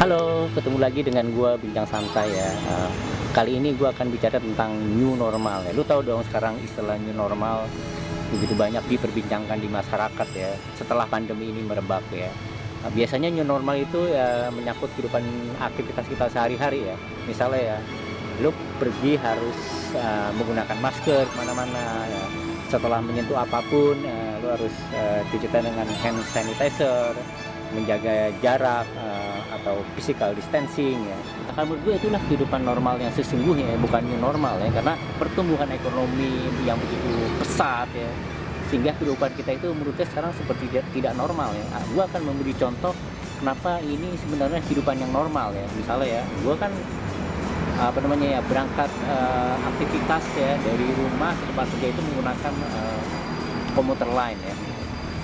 Halo, ketemu lagi dengan gua Bincang Santai ya. Kali ini gua akan bicara tentang new normal ya. Lu tahu dong sekarang istilah new normal begitu banyak diperbincangkan di masyarakat ya setelah pandemi ini merebak ya. Biasanya new normal itu ya menyangkut kehidupan aktivitas kita sehari-hari ya. Misalnya ya, lu pergi harus menggunakan masker kemana-mana ya. Setelah menyentuh apapun, lu harus cuci tangan dengan hand sanitizer, menjaga jarak atau physical distancing ya. Nah, menurut gue itulah kehidupan normal yang sesungguhnya ya, bukan new normal ya, karena pertumbuhan ekonomi yang begitu pesat ya, sehingga kehidupan kita itu menurut saya sekarang seperti tidak normal ya. Gue akan memberi contoh kenapa ini sebenarnya kehidupan yang normal ya. Misalnya ya, gue kan berangkat aktivitas ya dari rumah ke tempat kerja itu menggunakan komuter lain ya.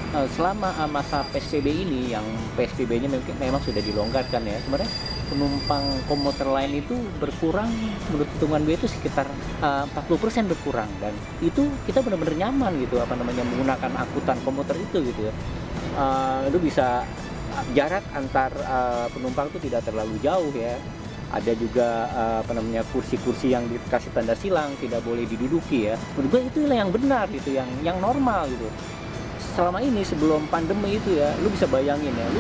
Selama masa PSBB ini, yang PSBB-nya memang sudah dilonggarkan ya, sebenarnya penumpang komuter lain itu berkurang, menurut hitungan gue itu sekitar 40% berkurang, dan itu kita benar-benar nyaman gitu menggunakan angkutan komuter itu gitu ya. Itu bisa jarak antar penumpang itu tidak terlalu jauh ya. Ada juga kursi-kursi yang dikasih tanda silang tidak boleh diduduki ya. Menurut gue itulah yang benar gitu, yang normal gitu. Selama ini sebelum pandemi itu ya, lu bisa bayangin ya, lu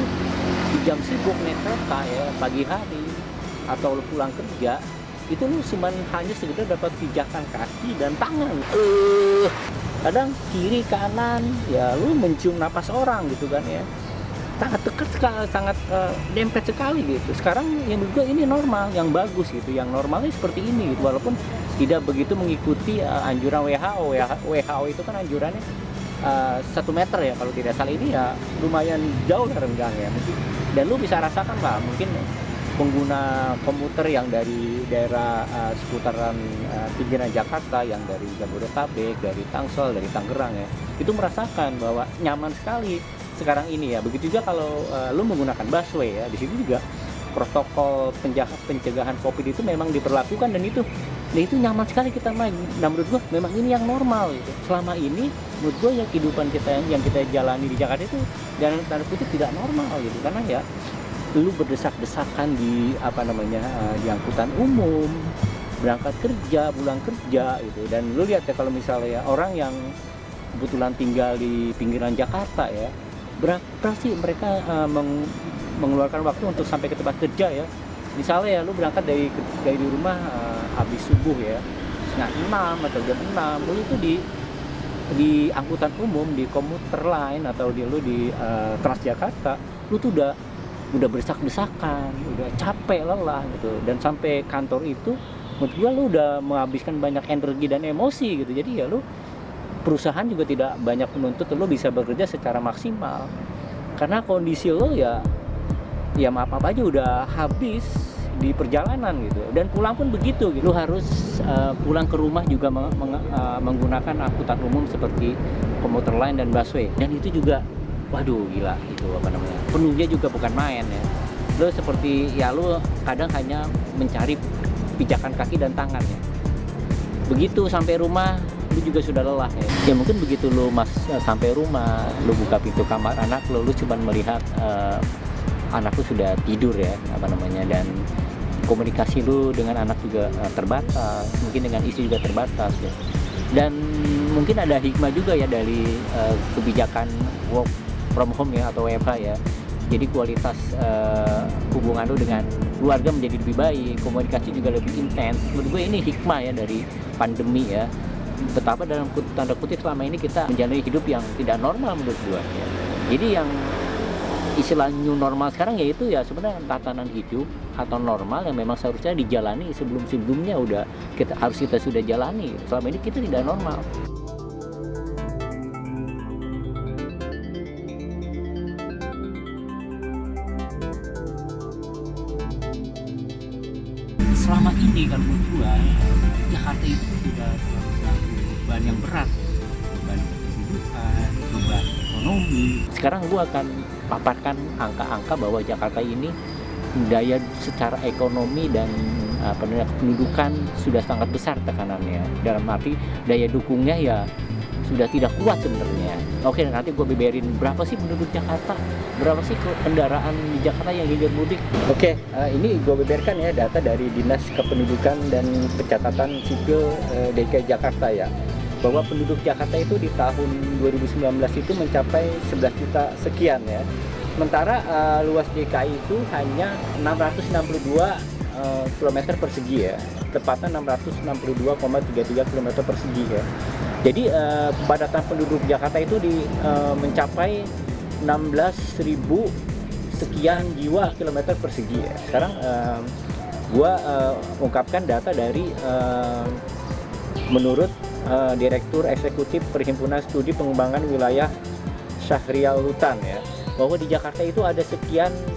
di jam sibuk naik kereta ya pagi hari atau lu pulang kerja, itu lu hanya sekedar dapat pijakan kaki dan tangan. Kadang kiri kanan ya lu mencium napas orang gitu kan ya, sangat dekat sekali, sangat dempet sekali gitu. Sekarang yang menurut gue ini normal, yang bagus gitu, yang normalnya seperti ini gitu, walaupun tidak begitu mengikuti anjuran WHO ya. WHO itu kan anjurannya 1 meter ya kalau tidak salah, ini ya lumayan jauh renggang ya mungkin. Dan lu bisa rasakan lah mungkin pengguna komuter yang dari daerah seputaran pinggiran Jakarta, yang dari Jabodetabek, dari Tangsel, dari Tangerang ya, itu merasakan bahwa nyaman sekali sekarang ini ya. Begitu juga kalau lu menggunakan busway ya, di situ juga protokol pencegahan COVID itu memang diberlakukan, dan itu nyaman sekali kita main. Nah, menurut gua memang ini yang normal gitu. Selama ini menurut gua ya kehidupan kita yang kita jalani di Jakarta itu dalam tanda kutip tidak normal gitu, karena ya lu berdesak-desakan di di angkutan umum, berangkat kerja, pulang kerja gitu. Dan lu lihat ya, kalau misalnya orang yang kebetulan tinggal di pinggiran Jakarta ya, berapa sih mereka mengeluarkan waktu untuk sampai ke tempat kerja ya. Misalnya ya, lu berangkat dari rumah habis subuh ya, setengah 6 atau jam 6, lu itu di angkutan umum, di komuter lain atau di Transjakarta, lu tuh udah berdesak-desakan, udah capek, lelah gitu. Dan sampai kantor itu menurut gua lu udah menghabiskan banyak energi dan emosi gitu. Jadi ya lu, perusahaan juga tidak banyak menuntut lu bisa bekerja secara maksimal, karena kondisi lu ya maaf aja udah habis di perjalanan gitu. Dan pulang pun begitu gitu. Lu harus pulang ke rumah juga menggunakan angkutan umum seperti komuter lain dan busway, dan itu juga waduh gila itu penuhnya juga bukan main ya. Lu seperti ya, lu kadang hanya mencari pijakan kaki dan tangan ya. Begitu sampai rumah lu juga sudah lelah ya. Ya mungkin begitu lu sampai rumah, lu buka pintu kamar anak lu cuman melihat anak lu sudah tidur ya dan komunikasi lu dengan anak juga terbatas, mungkin dengan istri juga terbatas ya. Dan mungkin ada hikmah juga ya dari kebijakan work from home ya atau WFH ya. Jadi kualitas hubungan lu dengan keluarga menjadi lebih baik, komunikasi juga lebih intens. Menurut gue ini hikmah ya dari pandemi ya. Betapa dalam tanda kutip selama ini kita menjalani hidup yang tidak normal menurut gue ya. Jadi yang istilah new normal sekarang yaitu ya sebenarnya tatanan hidup atau normal yang memang seharusnya dijalani sebelumnya kita sudah jalani. Selama ini kita tidak normal. Selama ini kalau menurut gua, Jakarta itu sudah terlalu beban yang berat, beban kehidupan, beban ekonomi. Sekarang gua akan paparkan angka-angka bahwa Jakarta ini daya secara ekonomi dan pendudukan sudah sangat besar tekanannya. Dalam arti daya dukungnya ya sudah tidak kuat sebenarnya. Oke, nanti gue beberin berapa sih penduduk Jakarta, berapa sih kendaraan di Jakarta yang hilir mudik. Oke, ini gue beberkan ya data dari Dinas Kependudukan dan Pencatatan Sipil DKI Jakarta ya, bahwa penduduk Jakarta itu di tahun 2019 itu mencapai 11 juta sekian ya. Sementara luas DKI itu hanya 662 km persegi ya, tepatnya 662,33 km persegi ya. Jadi kepadatan penduduk Jakarta itu mencapai 16.000 sekian jiwa kilometer persegi ya. Sekarang gua ungkapkan data dari menurut Direktur Eksekutif Perhimpunan Studi Pengembangan Wilayah Syahrial Hutan ya, bahwa di Jakarta itu ada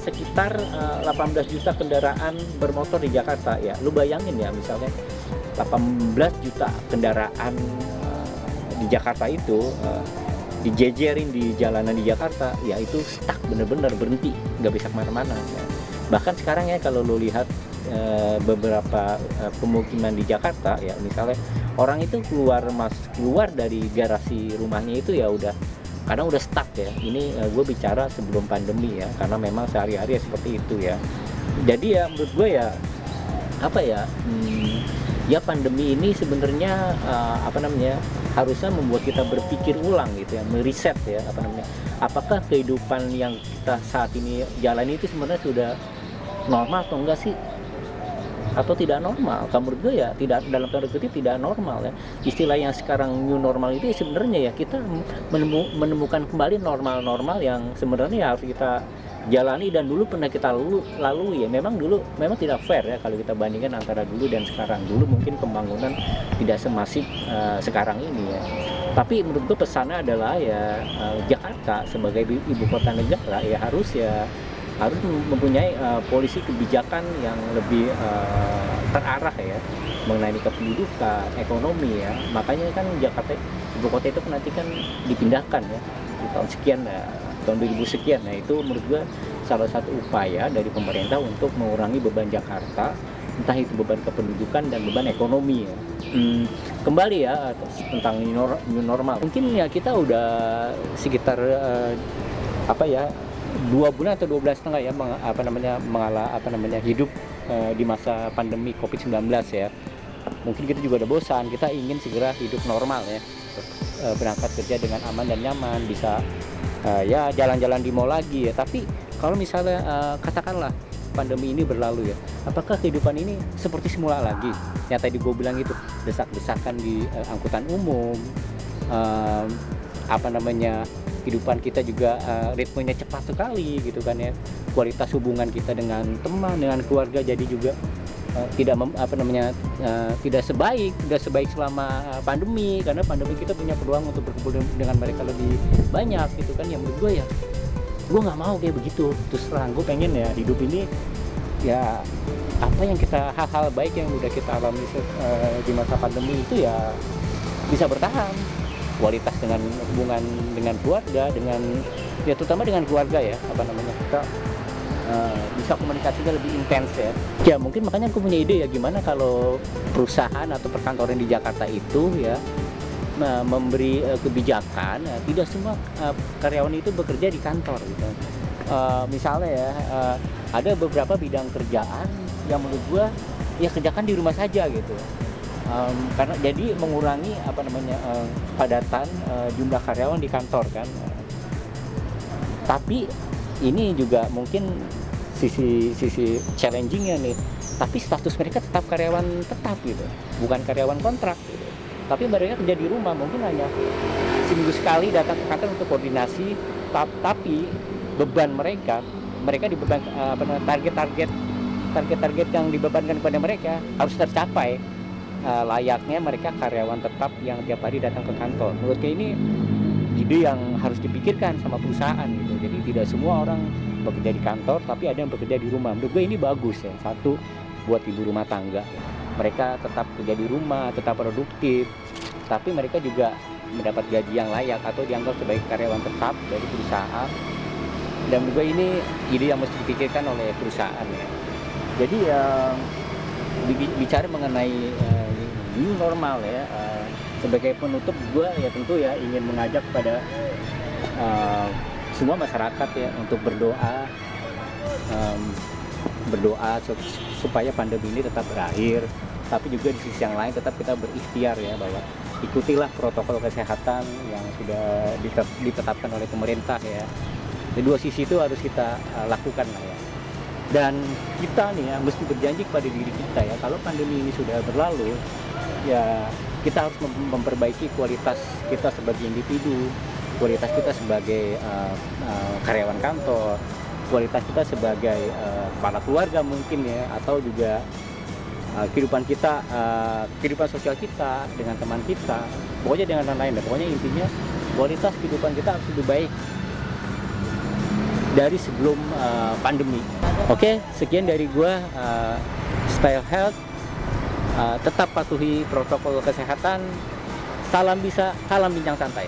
sekitar 18 juta kendaraan bermotor di Jakarta ya. Lu bayangin ya, misalnya 18 juta kendaraan di Jakarta itu dijejerin di jalanan di Jakarta ya, itu stuck, bener-bener berhenti, nggak bisa kemana-mana ya. Bahkan sekarang ya kalau lu lihat beberapa pemukiman di Jakarta ya, misalnya orang itu keluar dari garasi rumahnya itu ya kadang udah stuck ya. Ini gue bicara sebelum pandemi ya, karena memang sehari-hari seperti itu ya. Jadi ya menurut gue ya ya pandemi ini sebenarnya harusnya membuat kita berpikir ulang gitu ya, meriset ya, apakah kehidupan yang kita saat ini jalani itu sebenarnya sudah normal atau enggak sih, atau tidak normal. Menurut gue ya tidak, dalam tanda kutip tidak normal ya. Istilah yang sekarang new normal itu sebenarnya ya kita menemukan kembali normal-normal yang sebenarnya harus kita jalani dan dulu pernah kita lalui ya. Memang tidak fair ya kalau kita bandingkan antara dulu dan sekarang. Dulu mungkin pembangunan tidak semasif sekarang ini ya. Tapi menurut gue pesannya adalah ya Jakarta sebagai ibu kota negara ya harus mempunyai polisi kebijakan yang lebih terarah ya mengenai kependudukan, ekonomi ya. Makanya kan Jakarta ibu kota itu nanti kan dipindahkan ya di tahun sekian ya, tahun 2000 sekian. Nah itu menurut gue salah satu upaya dari pemerintah untuk mengurangi beban Jakarta, entah itu beban kependudukan dan beban ekonomi ya. Kembali ya tentang new normal, mungkin ya kita udah sekitar 2 bulan atau 2 bulan setengah ya hidup di masa pandemi COVID-19 ya. Mungkin kita juga udah bosan, kita ingin segera hidup normal ya, berangkat kerja dengan aman dan nyaman, bisa ya jalan-jalan di mall lagi ya. Tapi kalau misalnya katakanlah pandemi ini berlalu ya, apakah kehidupan ini seperti semula lagi? Yang tadi gue bilang itu, desak-desakan di angkutan umum, kehidupan kita juga ritmenya cepat sekali gitu kan ya. Kualitas hubungan kita dengan teman, dengan keluarga jadi juga tidak sebaik selama pandemi, karena pandemi kita punya peluang untuk berkumpul dengan mereka lebih banyak gitu kan. Yang menurut gue ya, gue nggak mau kayak begitu. Terus terang gue pengen ya hidup ini ya hal-hal baik yang udah kita alami di masa pandemi itu ya bisa bertahan. Kualitas dengan hubungan dengan keluarga, terutama dengan keluarga ya, kita bisa komunikasinya lebih intens ya. Ya mungkin makanya aku punya ide ya, gimana kalau perusahaan atau perkantoran di Jakarta itu ya memberi kebijakan tidak semua karyawan itu bekerja di kantor gitu. Misalnya ya ada beberapa bidang kerjaan yang menurut gua ya kerjakan di rumah saja gitu. Karena jadi mengurangi padatan jumlah karyawan di kantor kan. Tapi ini juga mungkin sisi challengingnya nih. Tapi status mereka tetap karyawan tetap gitu, bukan karyawan kontrak gitu. Tapi mereka kerja di rumah, mungkin hanya seminggu sekali datang ke kantor untuk koordinasi. Tapi beban mereka dibeban target-target yang dibebankan kepada mereka harus tercapai. Layaknya mereka karyawan tetap yang tiap hari datang ke kantor. Menurut saya ini ide yang harus dipikirkan sama perusahaan gitu. Jadi tidak semua orang bekerja di kantor, tapi ada yang bekerja di rumah. Menurut gue ini bagus ya. Satu, buat ibu rumah tangga, mereka tetap kerja di rumah, tetap produktif, tapi mereka juga mendapat gaji yang layak atau dianggap sebagai karyawan tetap dari perusahaan. Dan menurut gue ini ide yang mesti dipikirkan oleh perusahaan ya. Jadi bicara mengenai new normal ya, sebagai penutup gue ya tentu ya ingin mengajak pada semua masyarakat ya untuk berdoa, supaya pandemi ini tetap berakhir, tapi juga di sisi yang lain tetap kita berikhtiar ya, bahwa ikutilah protokol kesehatan yang sudah ditetapkan oleh pemerintah ya. Di dua sisi itu harus kita lakukan lah ya. Dan kita nih ya mesti berjanji kepada diri kita ya, kalau pandemi ini sudah berlalu ya kita harus memperbaiki kualitas kita sebagai individu, kualitas kita sebagai karyawan kantor, kualitas kita sebagai kepala keluarga mungkin ya, atau juga kehidupan kita, kehidupan sosial kita dengan teman kita, pokoknya dengan lain-lain. Pokoknya intinya kualitas kehidupan kita harus lebih baik dari sebelum pandemi. Oke, sekian dari gua, Style Health. Tetap patuhi protokol kesehatan. Salam bisa, salam bincang santai.